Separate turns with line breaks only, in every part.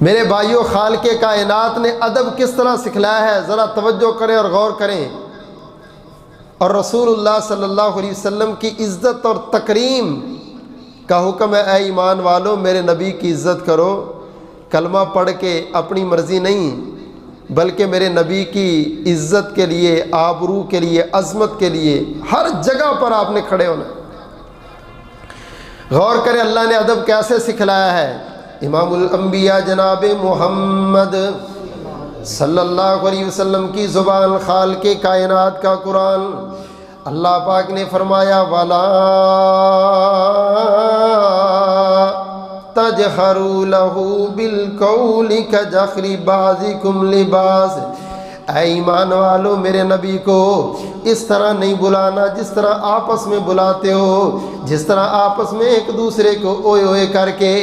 میرے بھائیوں، خالق کائنات نے ادب کس طرح سکھلایا ہے، ذرا توجہ کریں اور غور کریں۔ اور رسول اللہ صلی اللہ علیہ وسلم کی عزت اور تکریم کا حکم ہے، اے ایمان والو میرے نبی کی عزت کرو، کلمہ پڑھ کے اپنی مرضی نہیں بلکہ میرے نبی کی عزت کے لیے، آبرو کے لیے، عظمت کے لیے ہر جگہ پر آپ نے کھڑے ہونا۔ غور کریں اللہ نے ادب کیسے سکھلایا ہے۔ امام الانبیاء جناب محمد صلی اللہ علیہ وسلم کی زبان، خالق کائنات کا قرآن، اللہ پاک نے فرمایا وَلَا تَجْهَرُوا لَهُ بِالْقَوْلِ كَجَهْرِ بَعْضِكُمْ لِبَعْضٍ۔ اے ایمان والو میرے نبی کو اس طرح نہیں بلانا جس طرح آپس میں بلاتے ہو، جس طرح آپس میں ایک دوسرے کو اوئے اوئے کر کے،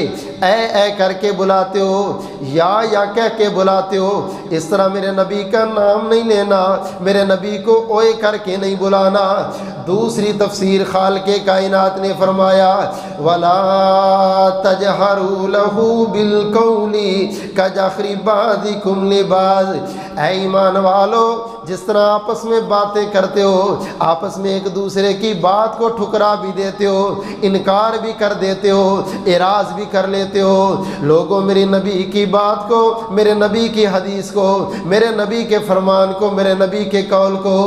اے کر کے بلاتے ہو، یا کہہ کے بلاتے ہو، اس طرح میرے نبی کا نام نہیں لینا، میرے نبی کو اوئے کر کے نہیں بلانا۔ دوسری تفسیر خالق کائنات نے فرمایا وَلَا تَجْهَرُوا لَهُ بِالْقَوْلِ كَجَهْرِ بَعْضِكُمْ لِبَعْضٍ۔ اے ایمان والو جس طرح آپس میں باتیں کرتے ہو، آپس میں ایک دوسرے کی بات کو ٹھکرا بھی دیتے ہو، انکار بھی کر دیتے ہو، اعراض بھی کر لیتے ہو، لوگوں میرے نبی کی بات کو، میرے نبی کی حدیث کو، میرے نبی کے فرمان کو، میرے نبی کے قول کو،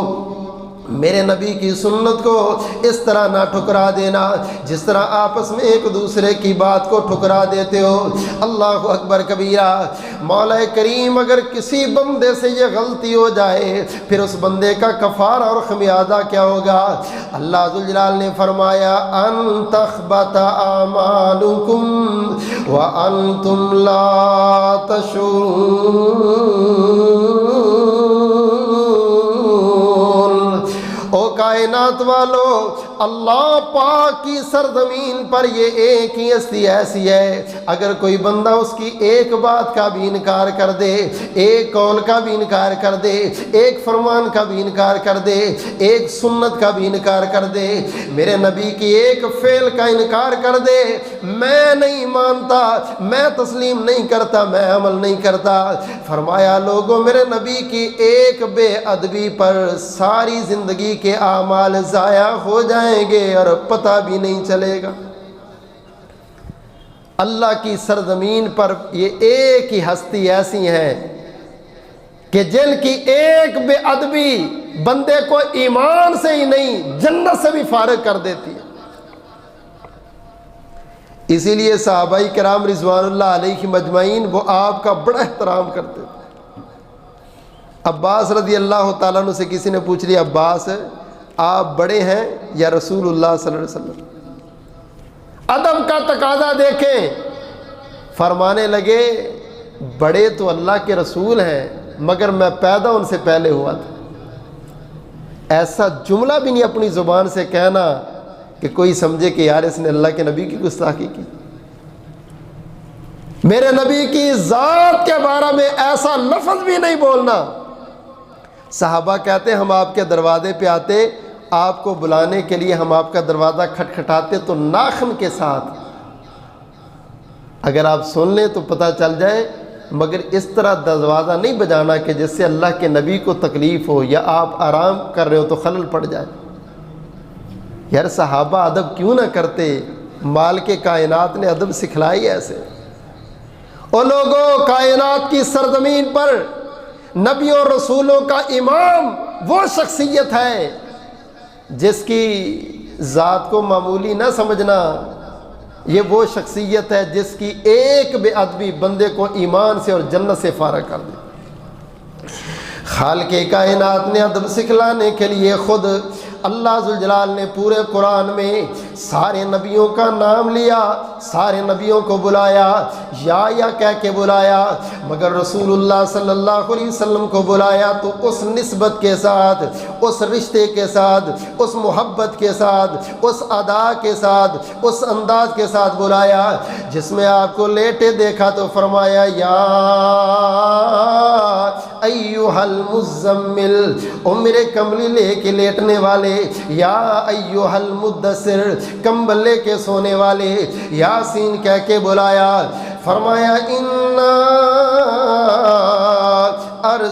میرے نبی کی سنت کو اس طرح نہ ٹھکرا دینا جس طرح آپس میں ایک دوسرے کی بات کو ٹھکرا دیتے ہو۔ اللہ اکبر کبیرہ۔ مولا کریم اگر کسی بندے سے یہ غلطی ہو جائے پھر اس بندے کا کفارہ اور خمیازہ کیا ہوگا؟ اللہ ذوالجلال نے فرمایا ان تخبط اعمالکم وانتم لا تشعرون۔ او کائنات والو، اللہ پاک کی سرزمین پر یہ ایک ہی ہستی ایسی ہے، اگر کوئی بندہ اس کی ایک بات کا بھی انکار کر دے، ایک قول کا بھی انکار کر دے، ایک فرمان کا بھی انکار کر دے، ایک سنت کا بھی انکار کر دے، میرے نبی کی ایک فعل کا انکار کر دے، میں نہیں مانتا، میں تسلیم نہیں کرتا، میں عمل نہیں کرتا، فرمایا لوگوں میرے نبی کی ایک بے ادبی پر ساری زندگی کے اعمال ضائع ہو جائیں گے اور پتہ بھی نہیں چلے گا۔ اللہ کی سرزمین پر یہ ایک ہی ہستی ایسی ہے کہ جن کی ایک بے ادبی بندے کو ایمان سے ہی نہیں جنت سے بھی فارغ کر دیتی ہے۔ اسی لیے صحابہ کرام رضوان اللہ علیہ مجمعین وہ آپ کا بڑا احترام کرتے تھے۔ عباس رضی اللہ تعالیٰ عنہ سے کسی نے پوچھ لیا عباس آپ بڑے ہیں یا رسول اللہ صلی اللہ علیہ وسلم؟ ادب کا تقاضا دیکھیں، فرمانے لگے بڑے تو اللہ کے رسول ہیں مگر میں پیدا ان سے پہلے ہوا تھا۔ ایسا جملہ بھی نہیں اپنی زبان سے کہنا کہ کوئی سمجھے کہ یار اس نے اللہ کے نبی کی گستاخی کی۔ میرے نبی کی ذات کے بارے میں ایسا لفظ بھی نہیں بولنا۔ صحابہ کہتے ہم آپ کے دروازے پہ آتے، آپ کو بلانے کے لیے ہم آپ کا دروازہ کھٹکھٹاتے تو ناخن کے ساتھ، اگر آپ سن لیں تو پتہ چل جائے، مگر اس طرح دروازہ نہیں بجانا کہ جس سے اللہ کے نبی کو تکلیف ہو یا آپ آرام کر رہے ہو تو خلل پڑ جائے۔ یار صحابہ ادب کیوں نہ کرتے؟ مالک کائنات نے ادب سکھلائی ایسے۔ اور لوگوں کائنات کی سرزمین پر نبیوں اور رسولوں کا امام وہ شخصیت ہے جس کی ذات کو معمولی نہ سمجھنا، یہ وہ شخصیت ہے جس کی ایک بے ادبی بندے کو ایمان سے اور جنت سے فارغ کر دے۔ خالق کائنات نے ادب سکھلانے کے لیے خود اللہ ذوالجلال نے پورے قرآن میں سارے نبیوں کا نام لیا، سارے نبیوں کو بلایا، یا کہہ کے بلایا، مگر رسول اللہ صلی اللہ علیہ وسلم کو بلایا تو اس نسبت کے ساتھ، اس رشتے کے ساتھ، اس محبت کے ساتھ، اس ادا کے ساتھ، اس انداز کے ساتھ بلایا جس میں آپ کو لیٹے دیکھا تو فرمایا یا ایھا المزمل، او میرے کمبلی لے کے لیٹنے والے، یا ایھا المدثر، کمبل لے کے سونے والے، یاسین کہہ کے بلایا، فرمایا انا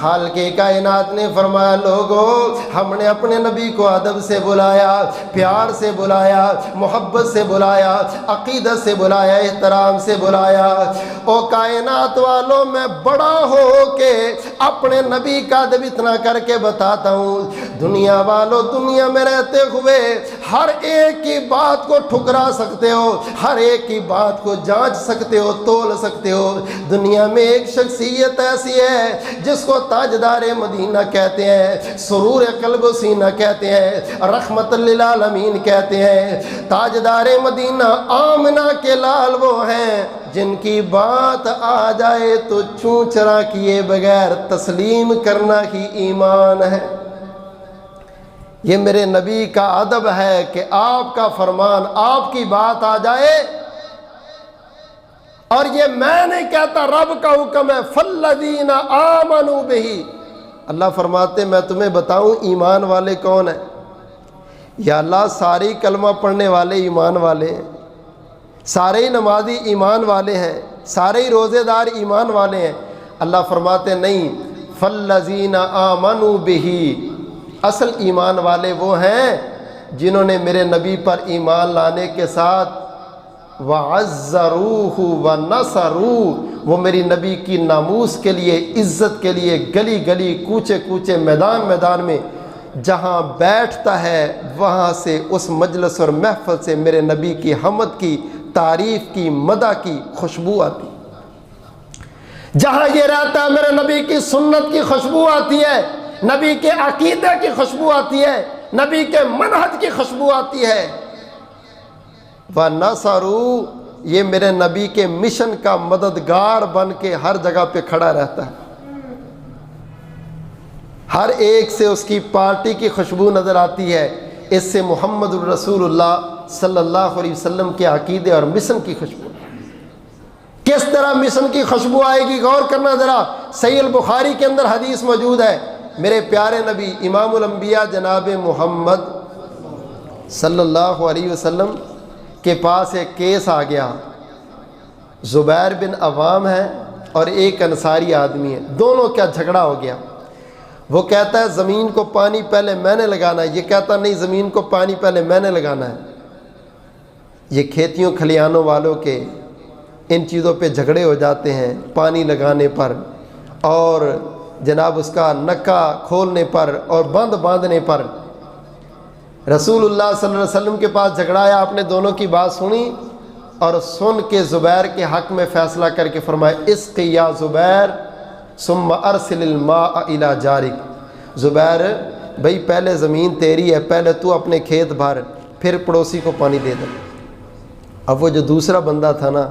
خالق کائنات نے فرمایا لوگو ہم نے اپنے نبی کو ادب سے بلایا، پیار سے بلایا، محبت سے بلایا، عقیدت سے بلایا، احترام سے بلایا۔ او کائنات والوں میں بڑا ہو کے اپنے نبی کا ادب اتنا کر کے بتاتا ہوں، دنیا والوں دنیا میں رہتے ہوئے ہر ایک کی بات کو ٹھکرا سکتے ہو، ہر ایک کی بات کو جانچ سکتے ہو، تول سکتے ہو۔ دنیا میں ایک شخصیت ایسی ہے جس کو تاجدار مدینہ کہتے ہیں، سرور قلب و سینہ کہتے ہیں، رحمت للعالمین کہتے ہیں۔ تاجدار مدینہ آمنہ کے لال وہ ہیں جن کی بات آ جائے تو چون چرا کیے بغیر تسلیم کرنا ہی ایمان ہے۔ یہ میرے نبی کا ادب ہے کہ آپ کا فرمان، آپ کی بات آ جائے، اور یہ میں نہیں کہتا، رب کا حکم ہے، فالذین آمنوا بہ۔ اللہ فرماتے میں تمہیں بتاؤں ایمان والے کون ہیں؟ یا اللہ سارے کلمہ پڑھنے والے ایمان والے ہیں، سارے نمازی ایمان والے ہیں، سارے روزے دار ایمان والے ہیں۔ اللہ فرماتے نہیں، فالذین آمنوا بہ، اصل ایمان والے وہ ہیں جنہوں نے میرے نبی پر ایمان لانے کے ساتھ وَعَزَّرُوهُ وَنَصَرُوهُ، وہ میری نبی کی ناموس کے لیے، عزت کے لیے گلی گلی، کوچے کوچے، میدان میدان میں جہاں بیٹھتا ہے وہاں سے اس مجلس اور محفل سے میرے نبی کی حمد کی، تعریف کی، مدح کی خوشبو آتی۔ جہاں یہ رہتا ہے میرے نبی کی سنت کی خوشبو آتی ہے، نبی کے عقیدے کی خوشبو آتی ہے، نبی کے منہج کی خوشبو آتی ہے۔ وَنَصَرُوا، یہ میرے نبی کے مشن کا مددگار بن کے ہر جگہ پہ کھڑا رہتا ہے، ہر ایک سے اس کی پارٹی کی خوشبو نظر آتی ہے۔ اس سے محمد الرسول اللہ صلی اللہ علیہ وسلم کے عقیدے اور مشن کی خوشبو، کس طرح مشن کی خوشبو آئے گی غور کرنا ذرا۔ صحیح البخاری کے اندر حدیث موجود ہے، میرے پیارے نبی امام الانبیاء جناب محمد صلی اللہ علیہ وسلم کے پاس ایک کیس آ گیا، زبیر بن عوام ہے اور ایک انصاری آدمی ہے، دونوں کا جھگڑا ہو گیا۔ وہ کہتا ہے زمین کو پانی پہلے میں نے لگانا ہے، یہ کہتا نہیں زمین کو پانی پہلے میں نے لگانا ہے۔ یہ کھیتیوں کھلیانوں والوں کے ان چیزوں پہ جھگڑے ہو جاتے ہیں، پانی لگانے پر اور جناب اس کا نکا کھولنے پر اور بند باندھنے پر۔ رسول اللہ صلی اللہ علیہ وسلم کے پاس جھگڑا آیا، آپ نے دونوں کی بات سنی اور سن کے زبیر کے حق میں فیصلہ کر کے فرمایا اسقی یا زبیر ثم ارسل الماء الى جارک۔ زبیر بھئی پہلے زمین تیری ہے، پہلے تو اپنے کھیت بھر، پھر پڑوسی کو پانی دے دے۔ اب وہ جو دوسرا بندہ تھا نا،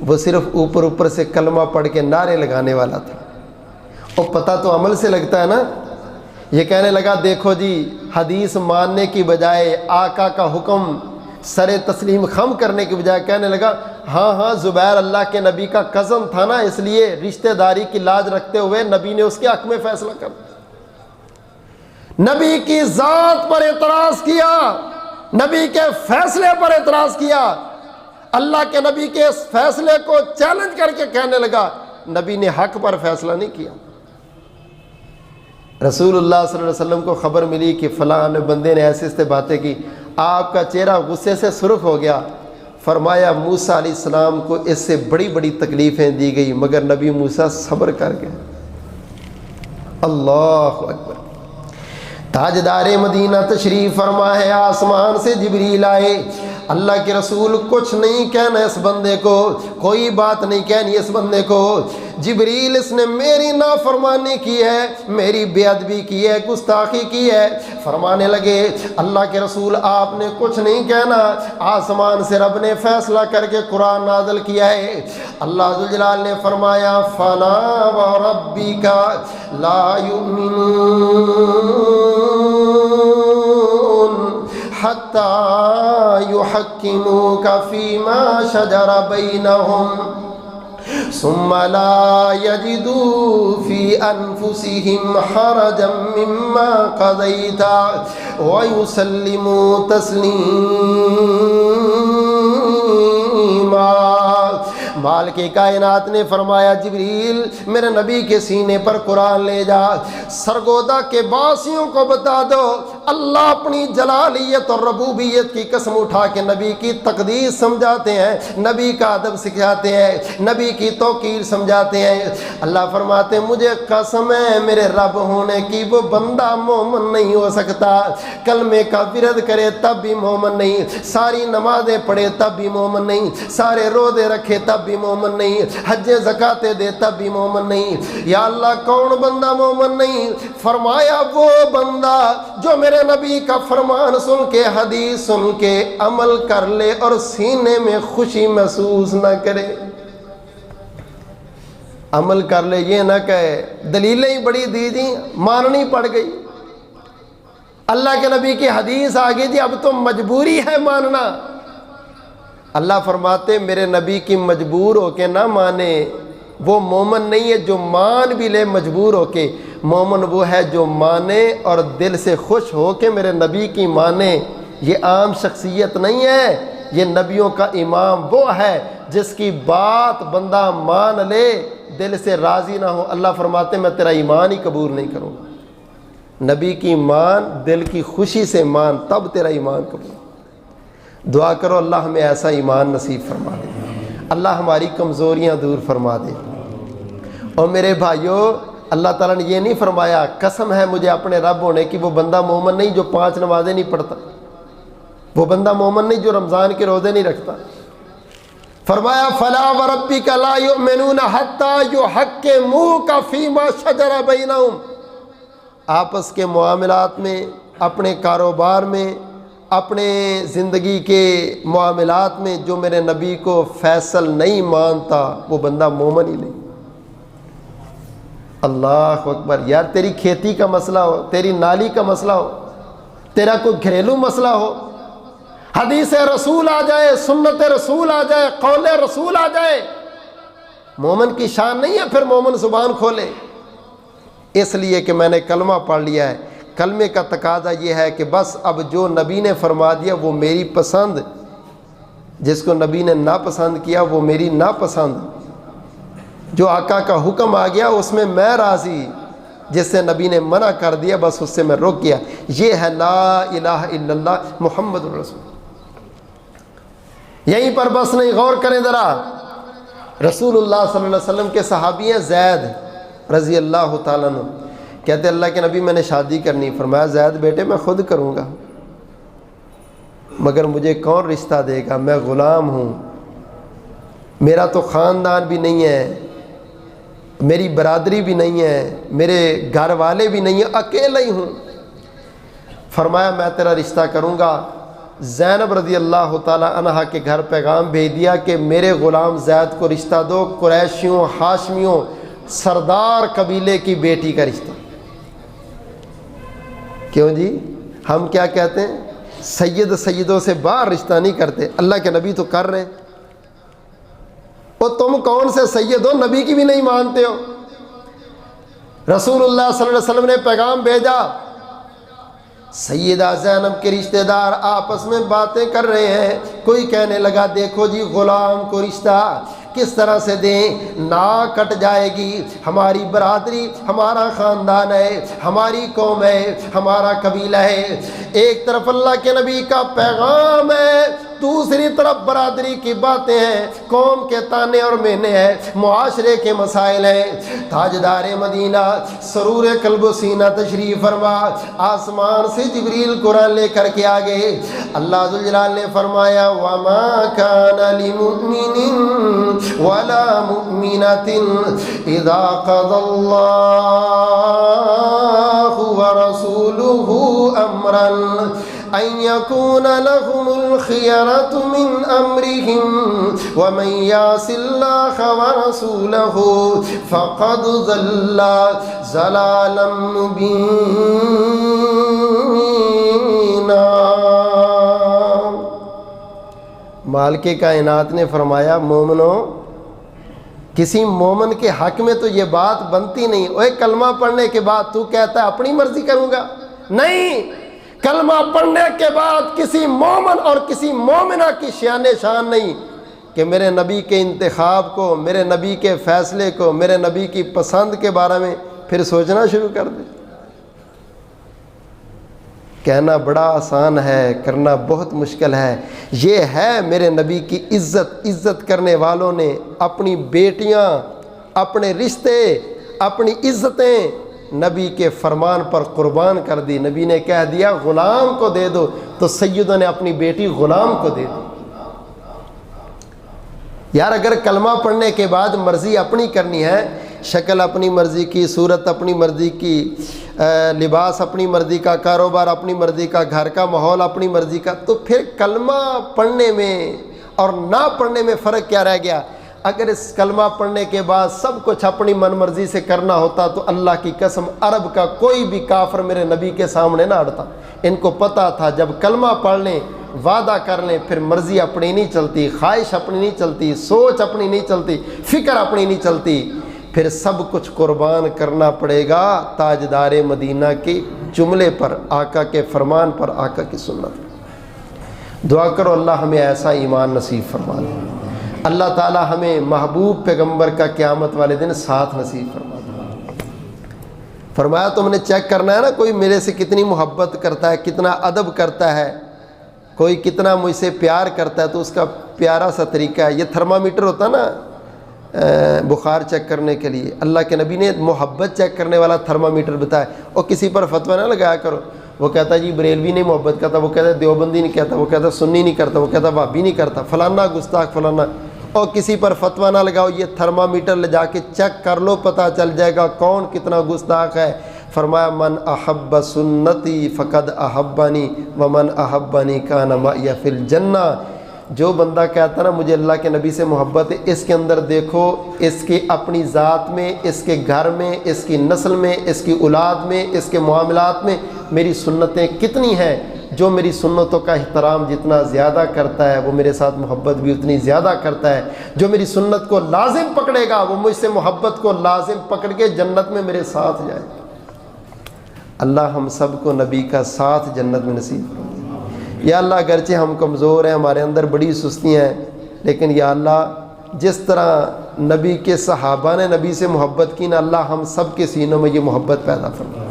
وہ صرف اوپر اوپر سے کلمہ پڑھ کے نعرے لگانے والا تھا، اور پتہ تو عمل سے لگتا ہے نا۔ یہ کہنے لگا دیکھو جی، حدیث ماننے کی بجائے آقا کا حکم سر تسلیم خم کرنے کی بجائے کہنے لگا ہاں ہاں زبیر اللہ کے نبی کا کزن تھا نا، اس لیے رشتہ داری کی لاج رکھتے ہوئے نبی نے اس کے حق میں فیصلہ کر نبی کی ذات پر اعتراض کیا، نبی کے فیصلے پر اعتراض کیا، اللہ کے نبی کے اس فیصلے کو چیلنج کر کے کہنے لگا نبی نے حق پر فیصلہ نہیں کیا۔ رسول اللہ صلی اللہ علیہ وسلم کو خبر ملی کہ فلاں بندے نے ایسے ایسے باتیں کی، آپ کا چہرہ غصے سے سرخ ہو گیا۔ فرمایا موسیٰ علیہ السلام کو اس سے بڑی بڑی تکلیفیں دی گئی مگر نبی موسیٰ صبر کر گئے۔ اللہ اکبر۔ تاجدار مدینہ تشریف فرما ہے، آسمان سے جبریل آئے، اللہ کے رسول کچھ نہیں کہنا اس بندے کو، کوئی بات نہیں کہنی اس بندے کو۔ جبریل اس نے میری نافرمانی کی ہے، میری بے ادبی کی ہے، گستاخی کی ہے۔ فرمانے لگے اللہ کے رسول آپ نے کچھ نہیں کہنا، آسمان سے رب نے فیصلہ کر کے قرآن نازل کیا ہے۔ اللہ ذوالجلال نے فرمایا فلا وربک لا یؤمنون حتی یحکموک فیما شجر بینہم ثم لا يجدوا في أنفسهم حرجا مما قضيت ويسلموا تسليما۔ مالک کائنات نے فرمایا جبریل میرے نبی کے سینے پر قرآن لے جا، سرگودا کے باسیوں کو بتا دو اللہ اپنی جلالیت اور ربوبیت کی قسم اٹھا کے نبی کی تقدیس سمجھاتے ہیں، نبی کا ادب سکھاتے ہیں، نبی کی توقیر سمجھاتے ہیں۔ اللہ فرماتے ہیں مجھے قسم ہے میرے رب ہونے کی، وہ بندہ مومن نہیں ہو سکتا، کلمے کا ورد کرے تب بھی مومن نہیں، ساری نمازیں پڑھے تب بھی مومن نہیں، سارے روزے رکھے تب بھی مومن نہیں، حج زکاتیں دے تب بھی مومن نہیں۔ یا اللہ کون بندہ مومن نہیں؟ فرمایا وہ بندہ جو میرے نبی کا فرمان سن کے حدیث سن کے عمل کر لے اور سینے میں خوشی محسوس نہ کرے۔ عمل کر لے یہ نہ کہے دلیلیں ہی بڑی دی جی ماننی پڑ گئی، اللہ کے نبی کی حدیث آ گئی جی اب تو مجبوری ہے ماننا۔ اللہ فرماتے میرے نبی کی مجبور ہو کے نہ مانے وہ مومن نہیں ہے، جو مان بھی لے مجبور ہو کے، مومن وہ ہے جو مانے اور دل سے خوش ہو کے میرے نبی کی مانے۔ یہ عام شخصیت نہیں ہے، یہ نبیوں کا امام وہ ہے جس کی بات بندہ مان لے دل سے راضی نہ ہو، اللہ فرماتے میں تیرا ایمان ہی قبول نہیں کروں گا۔ نبی کی مان دل کی خوشی سے مان تب تیرا ایمان قبول۔ دعا کرو اللہ ہمیں ایسا ایمان نصیب فرما دے، اللہ ہماری کمزوریاں دور فرما دے۔ اور میرے بھائیوں اللہ تعالیٰ نے یہ نہیں فرمایا قسم ہے مجھے اپنے رب ہونے کی، وہ بندہ مومن نہیں جو 5 نمازیں نہیں پڑھتا، وہ بندہ مومن نہیں جو رمضان کے روزے نہیں رکھتا۔ فرمایا فلا وربک لا یؤمنون حتی یحکموک فیما شجر بینہم، آپس کے معاملات میں، اپنے کاروبار میں، اپنے زندگی کے معاملات میں جو میرے نبی کو فیصل نہیں مانتا وہ بندہ مومن ہی نہیں۔ اللہ اکبر۔ یار تیری کھیتی کا مسئلہ ہو، تیری نالی کا مسئلہ ہو، تیرا کوئی گھریلو مسئلہ ہو، حدیث رسول آ جائے، سنت رسول آ جائے، قول رسول آ جائے، مومن کی شان نہیں ہے پھر مومن زبان کھولے۔ اس لیے کہ میں نے کلمہ پڑھ لیا ہے، کلمے کا تقاضا یہ ہے کہ بس اب جو نبی نے فرما دیا وہ میری پسند، جس کو نبی نے ناپسند کیا وہ میری ناپسند، جو آقا کا حکم آ گیا اس میں میں راضی، جس سے نبی نے منع کر دیا بس اس سے میں رک گیا۔ یہ ہے لا الہ الا اللہ محمد رسول۔ یہیں پر بس نہیں، غور کریں ذرا، رسول اللہ صلی اللہ علیہ وسلم کے صحابی ہیں زید رضی اللہ تعالیٰ عنہ، کہتے اللہ کے نبی میں نے شادی کرنی، فرمایا زید بیٹے میں خود کروں گا مگر مجھے کون رشتہ دے گا، میں غلام ہوں، میرا تو خاندان بھی نہیں ہے، میری برادری بھی نہیں ہے، میرے گھر والے بھی نہیں ہیں، اکیلا ہی ہوں۔ فرمایا میں تیرا رشتہ کروں گا۔ زینب رضی اللہ تعالی عنہ کے گھر پیغام بھیج دیا کہ میرے غلام زید کو رشتہ دو، قریشیوں ہاشمیوں سردار قبیلے کی بیٹی کا رشتہ۔ کیوں جی ہم کیا کہتے ہیں سید سیدوں سے باہر رشتہ نہیں کرتے، اللہ کے نبی تو کر رہے، اور تم کون سے سید ہو نبی کی بھی نہیں مانتے ہو۔ رسول اللہ صلی اللہ علیہ وسلم نے پیغام بھیجا، سیدہ زینب کے رشتہ دار آپس میں باتیں کر رہے ہیں، کوئی کہنے لگا دیکھو جی غلام کو رشتہ کس طرح سے دیں، نا کٹ جائے گی، ہماری برادری ہمارا خاندان ہے، ہماری قوم ہے، ہمارا قبیلہ ہے۔ ایک طرف اللہ کے نبی کا پیغام ہے، دوسری طرف برادری کی باتیں ہیں، قوم کے تانے اور مینے ہیں، معاشرے کے مسائل ہیں۔ تاجدار مدینہ سرور قلب و سینہ تشریف فرما، آسمان سے جبریل قرآن لے کر کے آگے اللہ ذوالجلال نے فرمایا وَمَا كَانَ لِمُؤْمِنٍ وَلَا مُؤْمِنَةٍ إِذَا قَضَى اللَّهُ وَرَسُولُهُ أَمْرًا أَن يَكُونَ لَهُمُ الْخِيَرَةُ مِنْ أَمْرِهِمْ وَمَنْ يَعْصِ اللَّهَ وَرَسُولَهُ فَقَدْ ضَلَّ ضَلَالًا مُبِينًا۔ مالک کائنات نے فرمایا مومنوں، کسی مومن کے حق میں تو یہ بات بنتی نہیں، اوے کلمہ پڑھنے کے بعد تو کہتا ہے اپنی مرضی کروں گا، نہیں، کلمہ پڑھنے کے بعد کسی مومن اور کسی مومنہ کی شان نہیں، کہ میرے نبی کے انتخاب کو، میرے نبی کے فیصلے کو، میرے نبی کی پسند کے بارے میں پھر سوچنا شروع کر دے۔ کہنا بڑا آسان ہے، کرنا بہت مشکل ہے۔ یہ ہے میرے نبی کی عزت۔ عزت کرنے والوں نے اپنی بیٹیاں، اپنے رشتے، اپنی عزتیں نبی کے فرمان پر قربان کر دی۔ نبی نے کہہ دیا غلام کو دے دو، تو سیدوں نے اپنی بیٹی غلام کو دے دی۔ یار اگر کلمہ پڑھنے کے بعد مرضی اپنی کرنی ہے، شکل اپنی مرضی کی، صورت اپنی مرضی کی، لباس اپنی مرضی کا، کاروبار اپنی مرضی کا، گھر کا ماحول اپنی مرضی کا، تو پھر کلمہ پڑھنے میں اور نہ پڑھنے میں فرق کیا رہ گیا؟ اگر اس کلمہ پڑھنے کے بعد سب کچھ اپنی من مرضی سے کرنا ہوتا تو اللہ کی قسم عرب کا کوئی بھی کافر میرے نبی کے سامنے نہ اڑتا۔ ان کو پتہ تھا جب کلمہ پڑھ لیں، وعدہ کر لیں، پھر مرضی اپنی نہیں چلتی، خواہش اپنی نہیں چلتی، سوچ اپنی نہیں چلتی، فکر اپنی نہیں چلتی، پھر سب کچھ قربان کرنا پڑے گا تاجدار مدینہ کے جملے پر، آقا کے فرمان پر، آقا کی سنت پر۔ دعا کرو اللہ ہمیں ایسا ایمان نصیب فرما دے، اللہ تعالی ہمیں محبوب پیغمبر کا قیامت والے دن ساتھ نصیب فرما دے۔ فرمایا تم نے چیک کرنا ہے نا، کوئی میرے سے کتنی محبت کرتا ہے، کتنا ادب کرتا ہے، کوئی کتنا مجھ سے پیار کرتا ہے، تو اس کا پیارا سا طریقہ ہے، یہ تھرمامیٹر ہوتا ہے نا بخار چیک کرنے کے لیے، اللہ کے نبی نے محبت چیک کرنے والا تھرمامیٹر بتایا۔ اور کسی پر فتویٰ نہ لگایا کرو، وہ کہتا جی بریلوی نہیں محبت کرتا، وہ کہتا دیوبندی نہیں کہتا، وہ کہتا سنی نہیں کرتا، وہ کہتا وہابی نہیں کرتا، فلانا گستاخ فلانا۔ اور کسی پر فتویٰ نہ لگاؤ، یہ تھرمامیٹر لے جا کے چیک کر لو، پتہ چل جائے گا کون کتنا گستاخ ہے۔ فرمایا من احب سنتی فقد احبنی ومن احبنی کان معی فی الجنہ۔ جو بندہ کہتا ہے نا مجھے اللہ کے نبی سے محبت ہے، اس کے اندر دیکھو اس کی اپنی ذات میں، اس کے گھر میں، اس کی نسل میں، اس کی اولاد میں، اس کے معاملات میں میری سنتیں کتنی ہیں۔ جو میری سنتوں کا احترام جتنا زیادہ کرتا ہے وہ میرے ساتھ محبت بھی اتنی زیادہ کرتا ہے۔ جو میری سنت کو لازم پکڑے گا وہ مجھ سے محبت کو لازم پکڑ کے جنت میں میرے ساتھ جائے گا۔ اللہ ہم سب کو نبی کا ساتھ جنت میں نصیب کرے۔ یا اللہ اگرچہ ہم کمزور ہیں، ہمارے اندر بڑی سستیاں ہیں، لیکن یا اللہ جس طرح نبی کے صحابہ نے نبی سے محبت کی نا، اللہ ہم سب کے سینوں میں یہ محبت پیدا فرما۔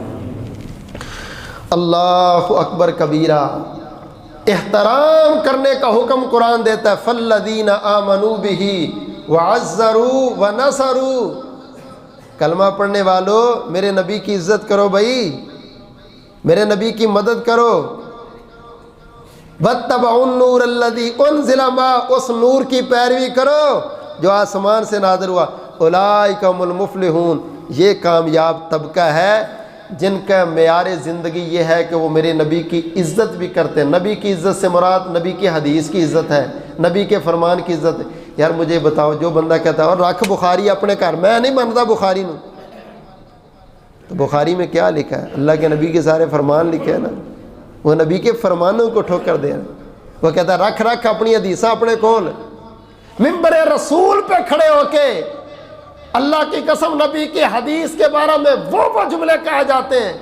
اللہ اکبر کبیرہ۔ احترام کرنے کا حکم قرآن دیتا ہے، فالذین آمنوا بہ وعزروا ونصروا۔ کلمہ پڑھنے والوں میرے نبی کی عزت کرو بھائی، میرے نبی کی مدد کرو۔ واتبعوا النور الذی انزل معہ، اس نور کی پیروی کرو جو آسمان سے نازل ہوا۔ اولئک هم المفلحون، یہ کامیاب طبقہ ہے جن کا معیار زندگی یہ ہے کہ وہ میرے نبی کی عزت بھی کرتے ہیں۔ نبی کی عزت سے مراد نبی کی حدیث کی عزت ہے، نبی کے فرمان کی عزت ہے۔ یار مجھے بتاؤ، جو بندہ کہتا ہے اور رکھ بخاری اپنے گھر، میں نہیں مانتا بخاری نو، تو بخاری میں کیا لکھا ہے؟ اللہ کے نبی کے سارے فرمان لکھے ہیں نا، وہ نبی کے فرمانوں کو ٹھوکر دے رہا۔ وہ کہتا ہے رکھ اپنی حدیثاں اپنے کول، ممبر رسول پہ کھڑے ہو کے اللہ کی قسم نبی کی حدیث کے بارے میں وہ جملے کہے جاتے ہیں،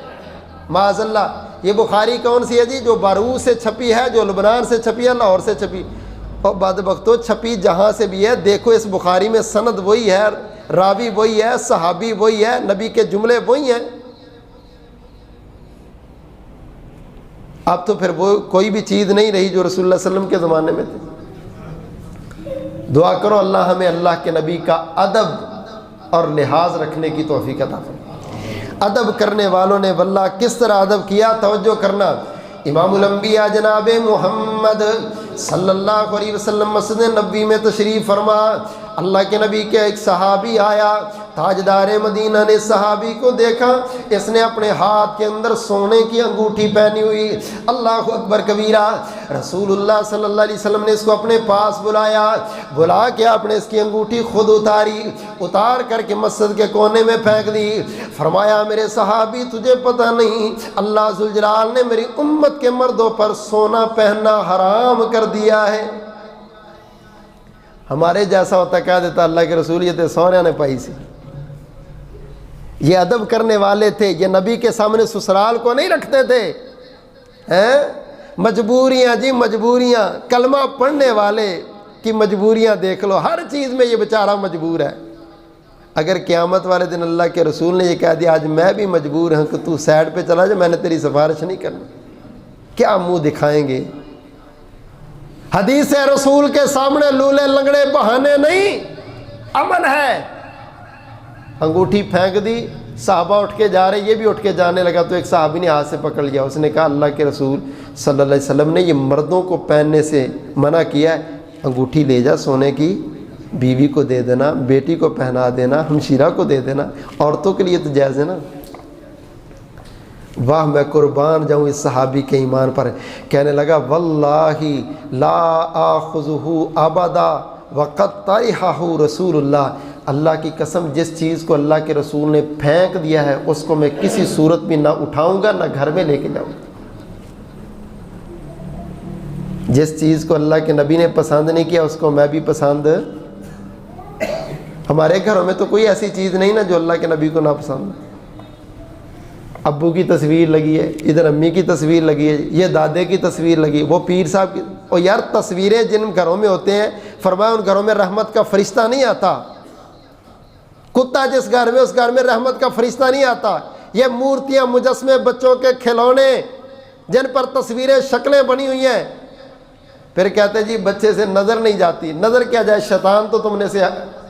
معاذ اللہ۔ یہ بخاری کون سی ہے جی؟ جو باروت سے چھپی ہے، جو لبنان سے چھپی ہے، لاہور سے چھپی، اور بدبختو چھپی جہاں سے بھی ہے، دیکھو اس بخاری میں سند وہی ہے، راوی وہی ہے، صحابی وہی ہے، نبی کے جملے وہی ہیں۔ اب تو پھر وہ کوئی بھی چیز نہیں رہی جو رسول اللہ صلی اللہ علیہ وسلم کے زمانے میں تھی۔ دعا کرو اللہ ہمیں اللہ کے نبی کا ادب اور لحاظ رکھنے کی توفیق عطا فرمائے۔ ادب کرنے والوں نے واللہ کس طرح ادب کیا، توجہ کرنا۔ امام الانبیاء جناب محمد صلی اللہ علیہ وسلم مسجد نبوی میں تشریف فرما، اللہ کے نبی کے ایک صحابی آیا، تاجدار مدینہ نے صحابی کو دیکھا، اس نے اپنے ہاتھ کے اندر سونے کی انگوٹھی پہنی ہوئی، اللہ اکبر کبیرہ۔ رسول اللہ صلی اللہ علیہ وسلم نے اس کو اپنے پاس بلایا، بلا کے آپ نے اس کی انگوٹھی خود اتار کر کے مسجد کے کونے میں پھینک دی۔ فرمایا میرے صحابی تجھے پتہ نہیں اللہ ذوالجلال نے میری امت کے مردوں پر سونا پہننا حرام کر دیا ہے۔ ہمارے جیسا ہوتا کہہ دیتا اللہ کے رسول یہ تے سونے نے پائی سی۔ یہ ادب کرنے والے تھے، یہ نبی کے سامنے سسرال کو نہیں رکھتے تھے۔ مجبوریاں جی مجبوریاں، کلمہ پڑھنے والے کی مجبوریاں دیکھ لو، ہر چیز میں یہ بیچارہ مجبور ہے۔ اگر قیامت والے دن اللہ کے رسول نے یہ کہہ دیا آج میں بھی مجبور ہوں کہ تو سائڈ پہ چلا جا، میں نے تیری سفارش نہیں کرنا، کیا منہ دکھائیں گے؟ حدیث رسول کے سامنے لولے لنگڑے بہانے نہیں، امن ہے۔ انگوٹھی پھینک دی، صحابہ اٹھ کے جا رہے، یہ بھی اٹھ کے جانے لگا تو ایک صحابی نے ہاتھ سے پکڑ لیا، اس نے کہا اللہ کے رسول صلی اللہ علیہ وسلم نے یہ مردوں کو پہننے سے منع کیا ہے، انگوٹھی لے جا سونے کی، بیوی کو دے دینا، بیٹی کو پہنا دینا، ہمشیرہ کو دے دینا، عورتوں کے لیے تو جائز ہے نا۔ واہ میں قربان جاؤں اس صحابی کے ایمان پر، کہنے لگا واللہ لا آخذہ ابدا وقد طرحہ رسول اللہ، اللہ کی قسم جس چیز کو اللہ کے رسول نے پھینک دیا ہے اس کو میں کسی صورت بھی نہ اٹھاؤں گا نہ گھر میں لے کے جاؤں گا۔ جس چیز کو اللہ کے نبی نے پسند نہیں کیا اس کو میں بھی پسند، ہمارے گھروں میں تو کوئی ایسی چیز نہیں نا جو اللہ کے نبی کو نہ پسند۔ ابو کی تصویر لگی ہے، ادھر امی کی تصویر لگی ہے، یہ دادے کی تصویر لگی، وہ پیر صاحب کی، اور یار تصویریں جن گھروں میں ہوتے ہیں فرمایا ان گھروں میں رحمت کا فرشتہ نہیں آتا۔ کتا جس گھر میں اس گھر میں رحمت کا فرشتہ نہیں آتا۔ یہ مورتیاں مجسمے بچوں کے کھلونے جن پر تصویریں شکلیں بنی ہوئی ہیں، پھر کہتے جی بچے سے نظر نہیں جاتی، نظر کیا جائے، شیطان تو تم نے سے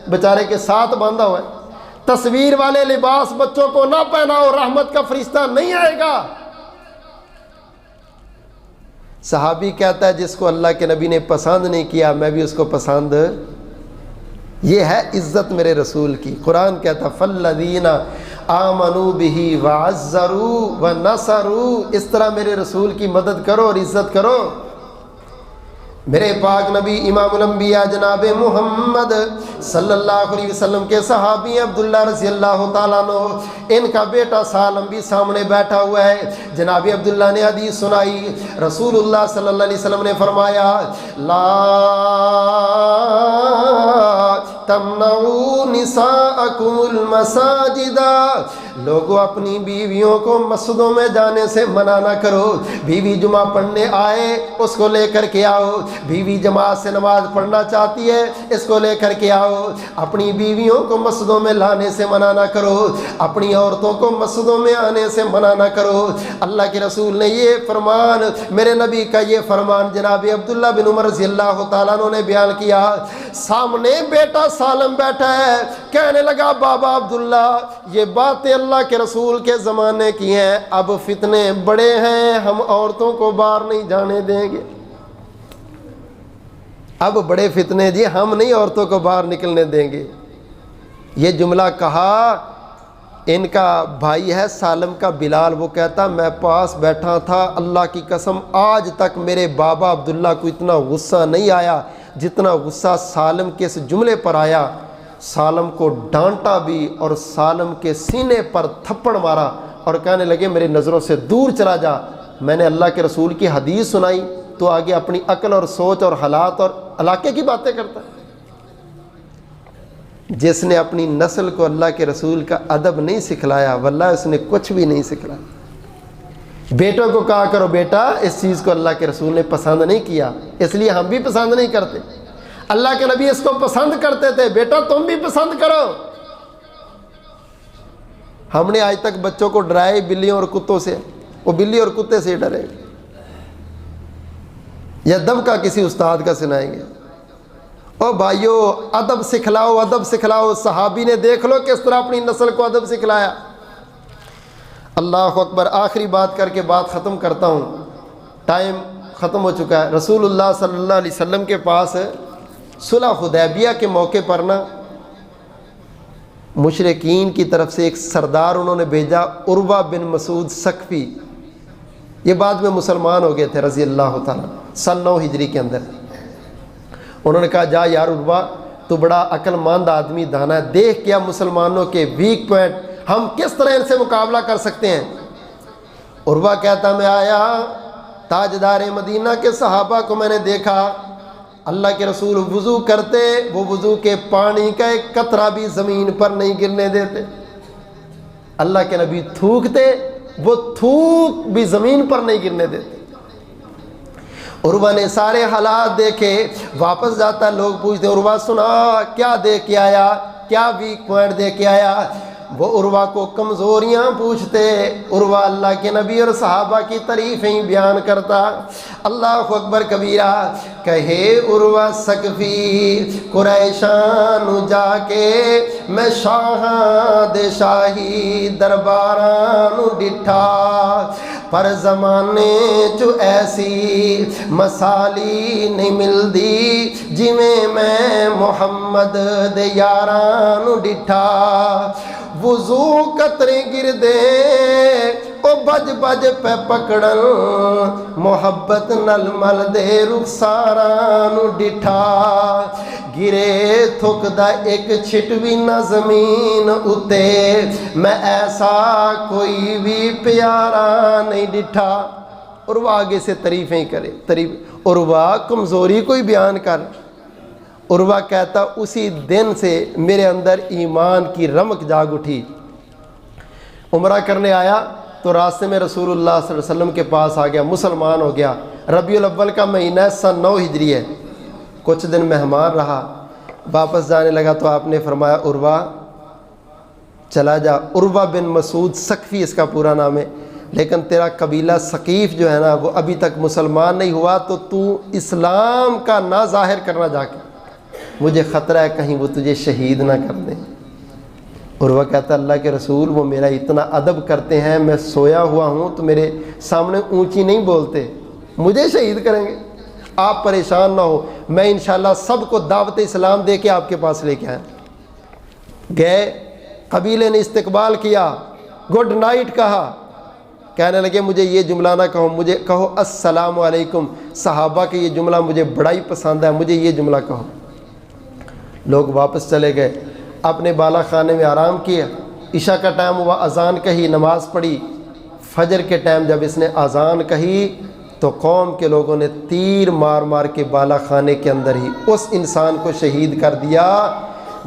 بیچارے کے ساتھ باندھا ہوا ہے۔ تصویر والے لباس بچوں کو نہ پہناؤ، رحمت کا فرشتہ نہیں آئے گا۔ صحابی کہتا ہے جس کو اللہ کے نبی نے پسند نہیں کیا میں بھی اس کو پسند، یہ ہے عزت میرے رسول کی۔ قرآن کہتا فالذین آمنوا بہ وعزروا ونصروا، اس طرح میرے رسول کی مدد کرو اور عزت کرو۔ میرے پاک نبی امام الانبیاء جناب محمد صلی اللہ علیہ وسلم کے صحابی عبداللہ رضی اللہ تعالیٰ عنہ، ان کا بیٹا سالم بھی سامنے بیٹھا ہوا ہے۔ جناب عبداللہ نے حدیث سنائی، رسول اللہ صلی اللہ علیہ وسلم نے فرمایا لا تمنعوا نساءکم المساجد، لوگوں اپنی بیویوں کو مسجدوں میں جانے سے منع نہ کرو۔ بیوی جمعہ پڑھنے آئے اس کو لے کر کے آؤ، بیوی جماعت سے نماز پڑھنا چاہتی ہے اس کو لے کر کے آؤ۔ اپنی بیویوں کو مسجدوں میں لانے سے منع نہ کرو، اپنی عورتوں کو مسجدوں میں آنے سے منع نہ کرو۔ اللہ کے رسول نے یہ فرمان، میرے نبی کا یہ فرمان جناب عبداللہ بن عمر رضی اللہ تعالیٰ عنہ نے بیان کیا۔ سامنے بیٹا سالم بیٹھا ہے، کہنے لگا بابا عبداللہ یہ باتیں اللہ کے رسول کے زمانے کی ہیں، اب فتنے بڑے ہیں، ہم عورتوں کو باہر نہیں جانے دیں گے۔ اب بڑے فتنے جی، ہم نہیں عورتوں کو باہر نکلنے دیں گے۔ یہ جملہ کہا، ان کا بھائی ہے سالم کا بلال، وہ کہتا میں پاس بیٹھا تھا، اللہ کی قسم آج تک میرے بابا عبداللہ کو اتنا غصہ نہیں آیا جتنا غصہ سالم کے اس جملے پر آیا۔ سالم کو ڈانٹا بھی اور سالم کے سینے پر تھپڑ مارا اور کہنے لگے میری نظروں سے دور چلا جا۔ میں نے اللہ کے رسول کی حدیث سنائی تو آگے اپنی عقل اور سوچ اور حالات اور علاقے کی باتیں کرتا ہے۔ جس نے اپنی نسل کو اللہ کے رسول کا ادب نہیں سکھلایا واللہ اس نے کچھ بھی نہیں سکھلایا۔ بیٹوں کو کہا کرو بیٹا اس چیز کو اللہ کے رسول نے پسند نہیں کیا، اس لیے ہم بھی پسند نہیں کرتے۔ اللہ کے نبی اس کو پسند کرتے تھے، بیٹا تم بھی پسند کرو۔ ہم نے آج تک بچوں کو ڈرائے بلیوں اور کتوں سے، وہ بلی اور کتے سے ڈرے یا دبکا کسی استاد کا سنائیں گے۔ او بھائیو ادب سکھلاؤ، ادب سکھلاؤ۔ صحابی نے دیکھ لو کس طرح اپنی نسل کو ادب سکھلایا۔ اللہ اکبر۔ آخری بات کر کے بات ختم کرتا ہوں، ٹائم ختم ہو چکا ہے۔ رسول اللہ صلی اللہ علیہ وسلم کے پاس صلح حدیبیہ کے موقع پر نا مشرکین کی طرف سے ایک سردار انہوں نے بھیجا، عروہ بن مسعود ثقفی، یہ بعد میں مسلمان ہو گئے تھے رضی اللہ تعالیٰ، سن 9 ہجری کے اندر۔ انہوں نے کہا جا یار عروہ تو بڑا عقل مند آدمی دانا ہے، دیکھ کیا مسلمانوں کے ویک پوائنٹ، ہم کس طرح ان سے مقابلہ کر سکتے ہیں۔ عروہ کہتا میں آیا تاجدار مدینہ کے صحابہ کو میں نے دیکھا، اللہ کے رسول وضو کرتے، وہ وضو کے پانی کا ایک قطرہ بھی زمین پر نہیں گرنے دیتے۔ اللہ کے نبی تھوکتے، وہ تھوک بھی زمین پر نہیں گرنے دیتے۔ عروہ نے سارے حالات دیکھے، واپس جاتا ہے، لوگ پوچھتے عروہ سنا کیا دے کے آیا، کیا ویک پوائنٹ دے کے آیا؟ وہ عروہ کو کمزوریاں پوچھتے، عروہ اللہ کے نبی اور صحابہ کی تعریفیں بیان کرتا۔ اللہ اکبر کبیرہ۔ کہے عروہ سقفی قریشان جا کے، میں شاہاں دے شاہی درباران ڈٹھا، پر زمانے چو ایسی مسالی نہیں ملدی، جویں میں محمد دے یاران ڈٹھا۔ وضو قطرے گردے او بج بج پہ پکڑن، محبت نل مل دے رخساران ڈٹھا۔ گرے تھک دا ایک چھٹ بھی نہ زمین اتے، میں ایسا کوئی بھی پیارا نہیں ڈٹھا۔ عروہ آگے سے تعریفیں کرے، عروہ کمزوری کوئی بیان کر۔ عروہ کہتا اسی دن سے میرے اندر ایمان کی رمق جاگ اٹھی۔ عمرہ کرنے آیا تو راستے میں رسول اللہ صلی اللہ علیہ وسلم کے پاس آ گیا، مسلمان ہو گیا۔ ربیع الاول کا مہینہ سن 9 ہجری ہے۔ کچھ دن مہمان رہا، واپس جانے لگا تو آپ نے فرمایا عروہ چلا جا۔ عروہ بن مسعود ثقفی اس کا پورا نام ہے، لیکن تیرا قبیلہ ثقیف جو ہے نا وہ ابھی تک مسلمان نہیں ہوا، تو اسلام کا نہ ظاہر کرنا جا کے، مجھے خطرہ ہے کہیں وہ تجھے شہید نہ کر دیں۔ عروہ کہتا اللہ کے رسول وہ میرا اتنا ادب کرتے ہیں، میں سویا ہوا ہوں تو میرے سامنے اونچی نہیں بولتے، مجھے شہید کریں گے؟ آپ پریشان نہ ہو، میں انشاءاللہ سب کو دعوت اسلام دے کے آپ کے پاس لے کے آیا۔ گئے، قبیلے نے استقبال کیا، گڈ نائٹ کہا، کہنے لگے مجھے یہ جملہ نہ کہو، مجھے کہو السلام علیکم۔ صحابہ کے یہ جملہ مجھے بڑا ہی پسند ہے، مجھے یہ جملہ کہو۔ لوگ واپس چلے گئے، اپنے بالا خانے میں آرام کیا۔ عشاء کا ٹائم ہوا، اذان کہی، نماز پڑھی۔ فجر کے ٹائم جب اس نے اذان کہی تو قوم کے لوگوں نے تیر مار مار کے بالا خانے کے اندر ہی اس انسان کو شہید کر دیا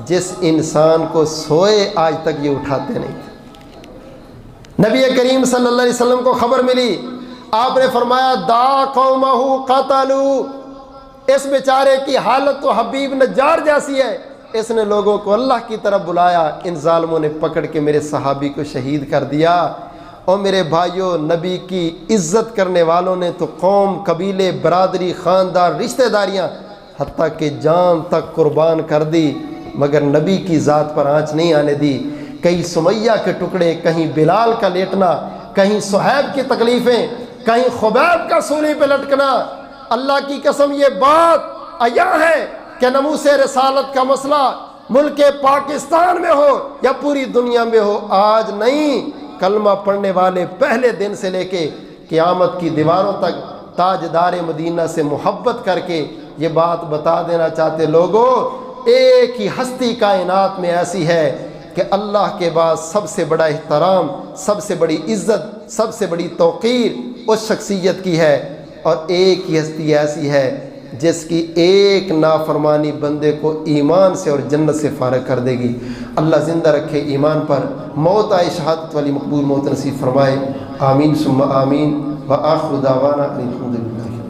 جس انسان کو سوئے آج تک یہ اٹھاتے نہیں تھے۔ نبی کریم صلی اللہ علیہ وسلم کو خبر ملی، آپ نے فرمایا دا قومہ قتلوا، اس بیچارے کی حالت تو حبیب نجار جیسی ہے، اس نے لوگوں کو اللہ کی طرف بلایا، ان ظالموں نے پکڑ کے میرے صحابی کو شہید کر دیا۔ اور میرے بھائیوں، نبی کی عزت کرنے والوں نے تو قوم، قبیلے، برادری، خاندان، رشتہ داریاں، حتیٰ کہ جان تک قربان کر دی، مگر نبی کی ذات پر آنچ نہیں آنے دی۔ کہیں سمیہ کے ٹکڑے، کہیں بلال کا لیٹنا، کہیں صہیب کی تکلیفیں، کہیں خبیب کا سولی پہ لٹکنا۔ اللہ کی قسم یہ بات عیاں ہے کہ ناموس رسالت کا مسئلہ ملک پاکستان میں ہو یا پوری دنیا میں ہو، آج نہیں، کلمہ پڑھنے والے پہلے دن سے لے کے قیامت کی دیواروں تک تاجدار مدینہ سے محبت کر کے یہ بات بتا دینا چاہتے، لوگوں ایک ہی ہستی کائنات میں ایسی ہے کہ اللہ کے بعد سب سے بڑا احترام، سب سے بڑی عزت، سب سے بڑی توقیر اس شخصیت کی ہے، اور ایک ہی ہستی ایسی ہے جس کی ایک نافرمانی بندے کو ایمان سے اور جنت سے فارغ کر دے گی۔ اللہ زندہ رکھے ایمان پر، موت آئے شہادت والی مقبول موت نصیب فرمائے، آمین ثم آمین، وآخر دعوانا الحمدللہ۔